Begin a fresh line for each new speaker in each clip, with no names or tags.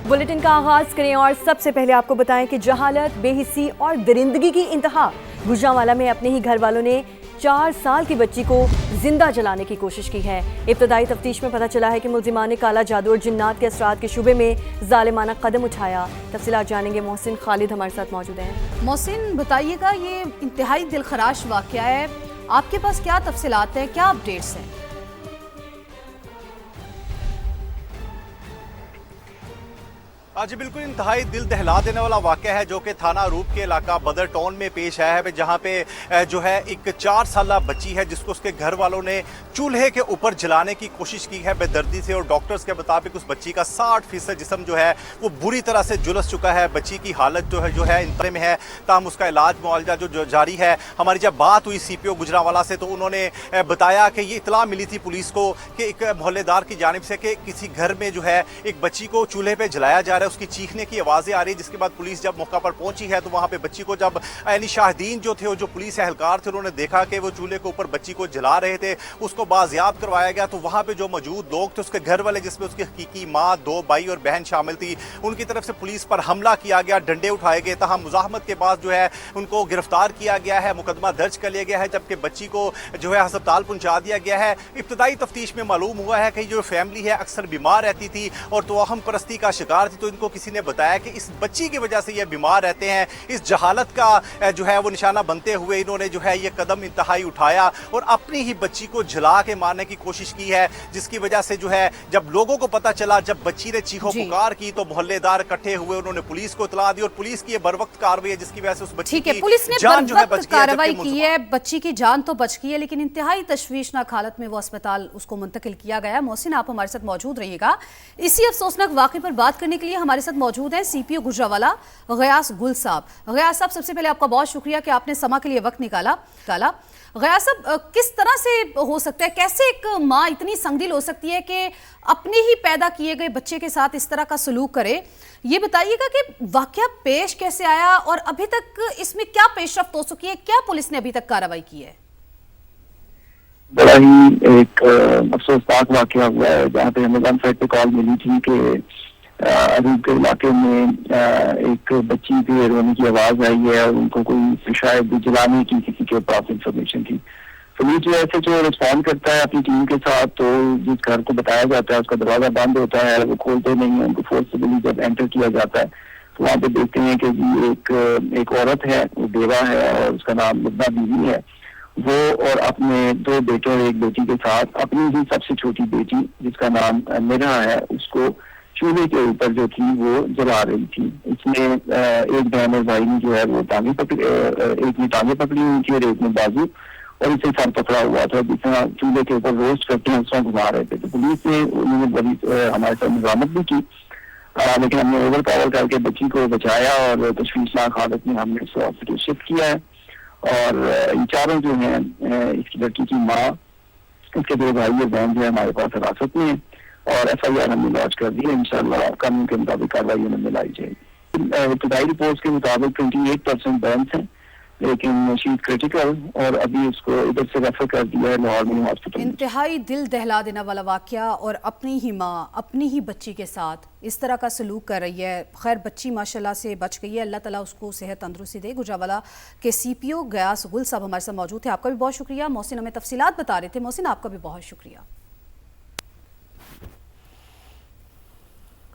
Bulletin का आगाज करें और सबसे पहले आपको बताएं कि जहालत, बेहिस्सी और दरिंदगी की इंतहा। गुजरांवाला में अपने ही घर वालों ने 4 साल की बच्ची को जिंदा जलाने की कोशिश की है। इब्तदाई तफ्तीश में पता चला है कि मुल्जिमान ने काला जादू और जिन्नात के असरात के शुबे में जालिमाना कदम उठाया। तफसीलात जानेंगे, मोहसिन खालिद हमारे साथ मौजूद हैं।
मोहसिन, बताइएगा, ये इंतहाई दिलखराश वाक़या है, आपके पास क्या तफसीलात हैं, क्या अपडेट्स हैं?
जी बिल्कुल, इंतहाई दिल दहला देने वाला वाक़या है जो कि थाना रूप के इलाका बदर टाउन में पेश आया है, जहाँ पे जो है एक 4 साल बच्ची है जिसको उसके घर वालों ने चूल्हे के ऊपर जलाने की कोशिश की है बेदर्दी से। और डॉक्टर्स के मुताबिक उस बच्ची का 60% जिस्म जो है वो बुरी तरह से झुलस चुका है। बच्ची की हालत जो है इंतरे में है, ताहम उसका इलाज मुआवजा जो जारी है। हमारी जब बात हुई CPO गुजरांवाला से तो उन्होंने बताया कि ये इतला मिली थी पुलिस को कि एक मोहल्लेदार की जानिब से कि किसी घर में जो है एक बच्ची को चूल्हे पर जलाया जा रहा है, उसकी चीखने की आवाज़ें आ रही है। जिसके बाद पुलिस जब मौका पर पहुंची है तो वहां पे बच्ची को जब यानी शाहिदीन जो थे, जो पुलिस एहलकार थे, उन्होंने देखा कि वो चूल्हे के ऊपर बच्ची को जला रहे थे, उसको बाजियाब करवाया गया। तो वहां पे जो मौजूद लोग थे, उसके घर वाले जिसमें उसकी हकीकी माँ, 2 भाई और बहन शामिल थी, उनकी तरफ से पुलिस पर हमला किया गया, डंडे उठाए गए। तहम मुजाहमत के बाद जो है उनको गिरफ्तार किया गया है, मुकदमा दर्ज कर लिया गया है, जबकि बच्ची को जो है अस्पताल पहुंचा दिया गया है। इब्तदाई तफ्तीश में मालूम हुआ है कि जो फैमिली है अक्सर बीमार रहती थी और तोहम परस्ती का शिकार थी, तो इनको किसी ने बताया कि इस बच्ची की वजह से ये बीमार रहते हैं। इस जहालत का जो है वो निशाना बनते हुए इन्होंने जो है ये कदम इंतहाई उठाया और अपनी ही बच्ची को जला के मारने की कोशिश की है, जिसकी वजह से जो है जब लोगों को पता चला, जब बच्ची ने चीखो पुकार की तो मोहल्लेदार इकट्ठे हुए, उन्होंने पुलिस को इतला दी और पुलिस की बर वक्त कार्रवाई है जिसकी वजह से उस बच्ची की
पुलिस ने
जान जो है बच गई
कार्रवाई की है। बच्ची की जान तो बच गई है, लेकिन इंतहाई तशवीशनाक हालत में वो अस्पताल उसको मुंतकिल किया गया। मोहसिन, आप हमारे साथ मौजूद रहिएगा। इसी अफसोसनाक वाक़े पर बात करने के लिए हमारे साथ मौजूद है CPO गुजरांवाला गयास गुल साहब। गयास साहब, सबसे पहले आपका बहुत शुक्रिया कि आपने समा के लिए वक्त निकाला। गयास साहब, किस तरह से हो सकता है, कैसे एक माँ इतनी संगदिल हो सकती है कि अपने ही पैदा किए गए बच्चे के साथ इस तरह का सलूक करे? ये बताइएगा कि वाकया पेश कैसे आया और अभी तक इसमें क्या पेशरफ्त हो सकी है, क्या पुलिस ने अभी तक कार्रवाई की है?
बड़ा ही एक अफसोसनाक वाकया हुआ है, जहाँ पे हमें 1 साइड पे कॉल मिली थी कि अरूब के इलाके में एक बच्ची की रोने की आवाज आई है और उनको कोई शायद जलाने की किसी के पास इंफॉर्मेशन थी। पुलिस जो ऐसे जो रिस्पॉन्ड करता है अपनी टीम के साथ, तो जिस घर को बताया जाता है उसका दरवाजा बंद होता है, वो खोलते नहीं है, उनको फोर्सफुली जब एंटर किया जाता है तो वहाँ पे देखते हैं कि जी एक औरत है, वो बेवा है और उसका नाम मुद्दा बीवी है। वो और अपने 2 बेटे और 1 बेटी के साथ अपनी ही सबसे छोटी बेटी जिसका नाम मेरा है, उसको चूल्हे के ऊपर जो थी वो जला रही थी। इसमें एक बहन और भाई ने जो है वो टांगे पकड़ी, एक ने टांगे पकड़ी हुई थी और एक ने बाजू, और इसे सर पकड़ा हुआ था। जिस तरह चूल्हे के ऊपर रोस्ट करके उस तरह घुमा रहे थे। तो पुलिस ने उन्होंने बड़ी हमारे साथ मुजामत भी की, लेकिन हमने ओवर पावर करके बच्ची को बचाया और तशवीशनाक हालत में हमने उसको हॉस्पिटल शिफ्ट किया है। और ये चारों जो हैं, इसकी लड़की की माँ, इसके 2 भाई और बहन जो है हमारे पास हिरासत में है और FIR हमने लॉन्च कर दी है। इंशाल्लाह कानून के मुताबिक कार्रवाई उन्हें मिलाई जाएगी। इब्तदाई रिपोर्ट के मुताबिक 28% बर्न्स हैं, लेकिन शी इज क्रिटिकल और अभी उसको इधर से रेफर कर दिया है लाहौर में हॉस्पिटल।
इंतहाई दिल दहला देने वाला वाकया, और अपनी ही माँ अपनी ही बच्ची के साथ इस तरह का सलूक कर रही है। खैर, बच्ची माशाल्लाह से बच गई है, अल्लाह ताला उसको सेहत तंदुरुस्ती दे। गुजरांवाला के CPO गयास गुल साहब हमारे साथ मौजूद थे, आपका भी बहुत शुक्रिया। मोहसिन हमें तफसीलात बता रहे थे। मोहसिन, आपका भी बहुत शुक्रिया।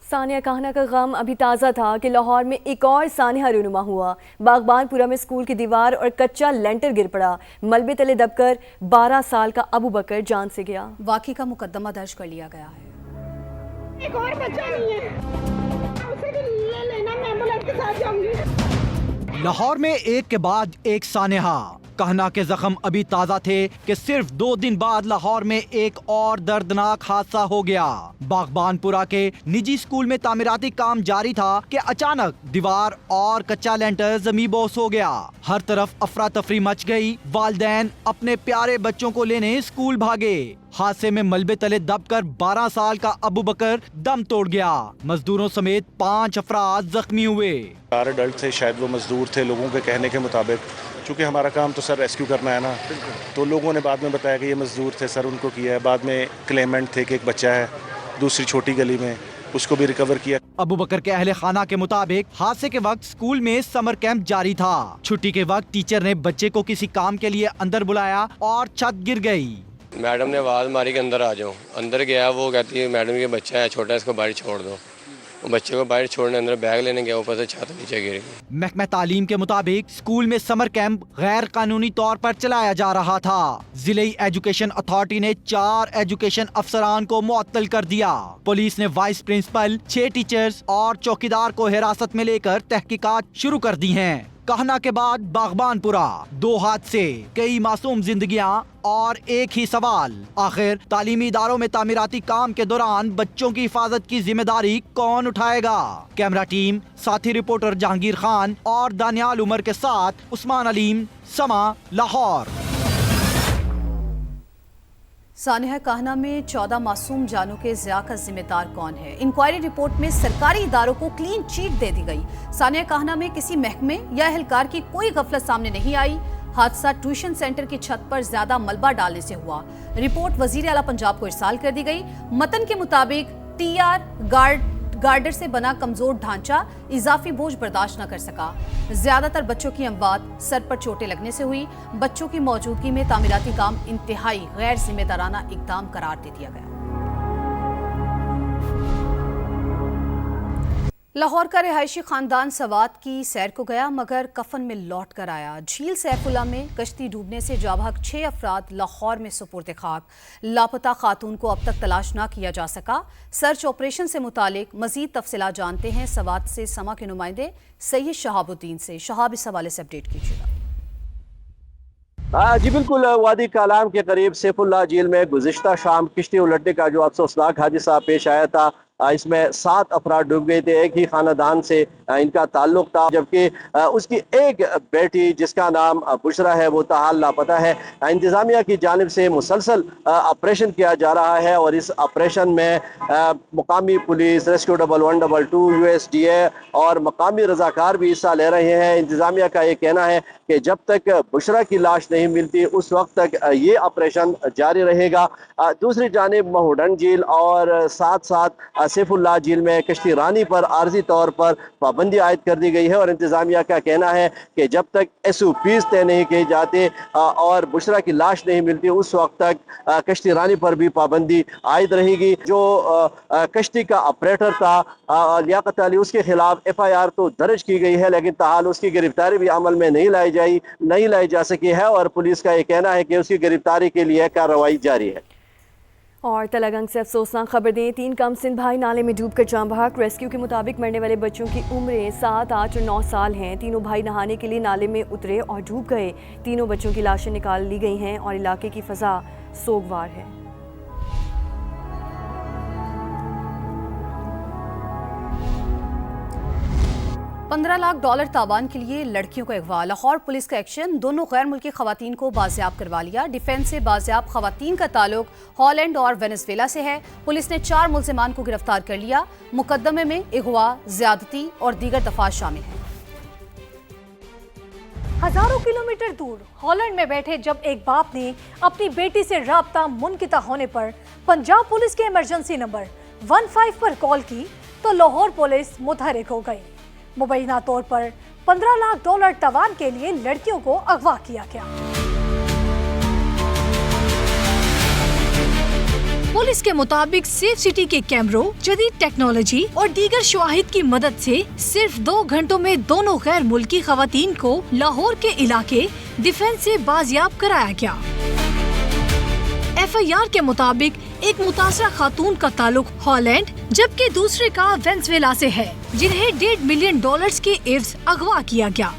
सानिया कहना का गम अभी ताज़ा था कि लाहौर में एक और सानिया रूनुमा हुआ। बागबानपुरा में स्कूल की दीवार और कच्चा लेंटर गिर पड़ा। मलबे तले दबकर 12 साल का अबू बकर जान से गया।
वाक़ई का मुकदमा दर्ज कर लिया गया है।
एक और बच्चा नहीं है, उसे भी ले लेना, मैं एम्बुलेंस के साथ जाऊंगी।
लाहौर में एक के बाद एक सानिया। कहना के जख्म अभी ताजा थे कि सिर्फ 2 दिन बाद लाहौर में एक और दर्दनाक हादसा हो गया। बागबानपुरा के निजी स्कूल में तामीराती काम जारी था कि अचानक दीवार और कच्चा लेंटर जमीबोस हो गया। हर तरफ अफरा तफरी मच गई। वालिदैन अपने प्यारे बच्चों को लेने स्कूल भागे। हादसे में मलबे तले दबकर 12 साल का अबू बकर दम तोड़ गया। मजदूरों समेत 5 अफराद जख्मी हुए।
4 एडल्ट थे, शायद वो मजदूर थे लोगों के कहने के मुताबिक। चूँकि हमारा काम तो सर रेस्क्यू करना है ना, तो लोगों ने बाद में बताया कि ये मजदूर थे सर, उनको किया है। बाद में क्लेमेंट थे कि एक बच्चा है दूसरी छोटी गली में, उसको भी रिकवर किया।
अबू बकर के अहले खाना के मुताबिक हादसे के वक्त स्कूल में समर कैंप जारी था। छुट्टी के वक्त टीचर ने बच्चे को किसी काम के लिए अंदर बुलाया और छत गिर गई।
मैडम ने आवाज़ मारी कि अंदर आ जाओ। अंदर गया, वो कहती है मैडम ये बच्चा है छोटा, इसको बाहर छोड़ दो। वो बच्चे को बाहर छोड़ने अंदर बैग लेने गया, ऊपर से छत नीचे गिर गई।
महकमा तालीम के मुताबिक स्कूल में समर कैंप गैर कानूनी तौर पर चलाया जा रहा था। जिले एजुकेशन अथॉरिटी ने 4 एजुकेशन अफसरान को मुअत्तल कर दिया। पुलिस ने वाइस प्रिंसिपल, 6 टीचर्स और चौकीदार को हिरासत में लेकर तहकीकात शुरू कर दी हैं। कहना के बाद बागबानपुरा, 2 हादसे, कई मासूम जिंदगियां और एक ही सवाल, आखिर तालीमी इदारों में तामीराती काम के दौरान बच्चों की हिफाजत की जिम्मेदारी कौन उठाएगा? कैमरा टीम साथी रिपोर्टर जहांगीर खान और दानियाल उमर के साथ उस्मान अलीम, समा, लाहौर।
सानिया कहना में 14 मासूम जानों के ज़िया का जिम्मेदार कौन है? इंक्वायरी रिपोर्ट में सरकारी इदारों को क्लीन चीट दे दी गई। सानिया कहना में किसी महकमे या एहलकार की कोई गफलत सामने नहीं आई। हादसा ट्यूशन सेंटर की छत पर ज्यादा मलबा डालने से हुआ। रिपोर्ट वजीर आला पंजाब को इरसाल कर दी गई। मतन के मुताबिक TR गार्डर से बना कमजोर ढांचा इजाफी बोझ बर्दाश्त न कर सका। ज्यादातर बच्चों की अमवात सर पर चोटें लगने से हुई। बच्चों की मौजूदगी में तामीराती काम इंतहाई गैर जिम्मेदाराना इकदाम करार दे दिया गया। लाहौर का रिहायशी खानदान सवात की सैर को गया मगर कफन में लौट कर आया। झील सैफुल्ला में कश्ती डूबने से जाबहक 6 अफराद लाहौर में सुपुर्द खाक। लापता खातून को अब तक तलाश ना किया जा सका। सर्च ऑपरेशन से मुतालिक मजीद तफसीलात जानते हैं सवात से समा के नुमाइंदे सैयद शहाबुद्दीन से। शहाब, इस हवाले से अपडेट कीजिएगा।
जी बिल्कुल, वादी कालाम के करीब सैफुल्ला झील में गुज़िश्ता शाम किश्ती उलटने का जो अफसोसनाक हादसा पेश आया था, इसमें 7 अफराद डूब गए थे। एक ही खानदान से इनका ताल्लुक था, जबकि उसकी एक बेटी जिसका नाम बुशरा है वो ताहाल लापता है। इंतज़ामिया की जानिब से मुसलसल ऑपरेशन किया जा रहा है और इस ऑपरेशन में मुकामी पुलिस, रेस्क्यू 112, USDA और मकामी रजाकार भी हिस्सा ले रहे हैं। इंतज़ामिया का ये कहना है कि जब तक बुशरा की लाश नहीं मिलती उस वक्त तक ये ऑपरेशन जारी रहेगा। दूसरी जानिब महूडन झील और साथ साथ सैफुल्ला झील में कश्ती रानी पर आर्जी तौर पर पाबंदी आयद कर दी गई है और इंतज़ामिया का कहना है कि जब तक SOPs तय नहीं किए जाते और बुशरा की लाश नहीं मिलती उस वक्त तक कश्ती रानी पर भी पाबंदी आयद रहेगी। जो कश्ती का ऑपरेटर था लियाकत अली, उसके खिलाफ FIR तो दर्ज की गई है, लेकिन ताहाल उसकी गिरफ्तारी भी अमल में नहीं लाई जा सकी है और पुलिस का ये कहना है कि उसकी गिरफ्तारी के लिए कार्रवाई जारी है।
और तलागंग से अफसोसनाक खबर दें, 3 कमसिन भाई नाले में डूबकर जान बहक। रेस्क्यू के मुताबिक मरने वाले बच्चों की उम्रें 7, 8 और 9 साल हैं। तीनों भाई नहाने के लिए नाले में उतरे और डूब गए। तीनों बच्चों की लाशें निकाल ली गई हैं और इलाके की फ़ज़ा सोगवार है।
$15 लाख तावान के लिए लड़कियों का अगवा। लाहौर पुलिस का एक्शन, दोनों गैर मुल्की खवातीन को बाजियाब करवा लिया। डिफेंस से बाजियाब खवातीन का ताल्लुक हॉलैंड और वेनेजुएला से है। पुलिस ने 4 मुल्जिमान को गिरफ्तार कर लिया। मुकदमे में अगवा, ज्यादती और दीगर दफात शामिल हैं।
हजारों किलोमीटर दूर हॉलैंड में बैठे जब एक बाप ने अपनी बेटी से राब्ता मुनकिता होने पर पंजाब पुलिस के इमरजेंसी नंबर 15 पर कॉल की तो लाहौर पुलिस मुतहरिक हो गई। मुबैना तौर पर $15 लाख तावान के लिए लड़कियों को अगवा किया गया।
पुलिस के मुताबिक सेफ सिटी के कैमरों, जदीद टेक्नोलॉजी और दीगर शवाहिद की मदद से सिर्फ 2 घंटों में दोनों गैर मुल्की खवातीन को लाहौर के इलाके डिफेंस से बाजियाब कराया गया। FIR के मुताबिक एक मुतासरा खातून का ताल्लुक हॉलैंड जबकि दूसरे का वेनेजुएला से है, जिन्हें $1.5 मिलियन के एवज अगवा किया गया।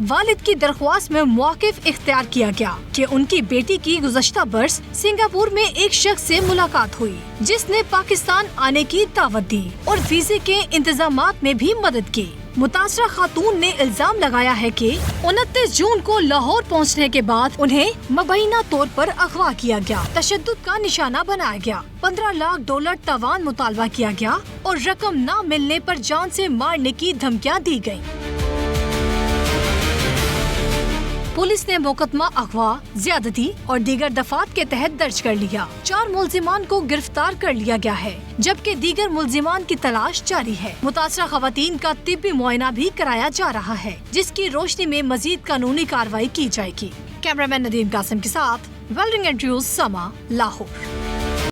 वालिद की दरख्वास्त में मौक़िफ़ इख्तियार किया गया कि उनकी बेटी की गुज़श्ता बरस सिंगापुर में एक शख्स से मुलाकात हुई जिसने पाकिस्तान आने की दावत दी और वीज़े के इंतजामात में भी मदद की। मुतासरा खातून ने इल्जाम लगाया है कि 29 जून को लाहौर पहुंचने के बाद उन्हें मुबैना तौर पर अगवा किया गया, तशद्दुद का निशाना बनाया गया, $15 लाख तावान मुतालबा किया गया और रकम न मिलने पर जान से मारने की धमकियां दी गयी। पुलिस ने मुकदमा अगवा, ज्यादती और दीगर दफात के तहत दर्ज कर लिया। 4 मुलजिमान को गिरफ्तार कर लिया गया है, जबकि दीगर मुलजिमान की तलाश जारी है। मुतासरा खवातीन का तिब्बी मुआयना भी कराया जा रहा है, जिसकी रोशनी में मजीद कानूनी कार्रवाई की जाएगी। कैमरामैन नदीम कासिम के साथ वेल्डिंग एंड्रयूज, समा, लाहौर।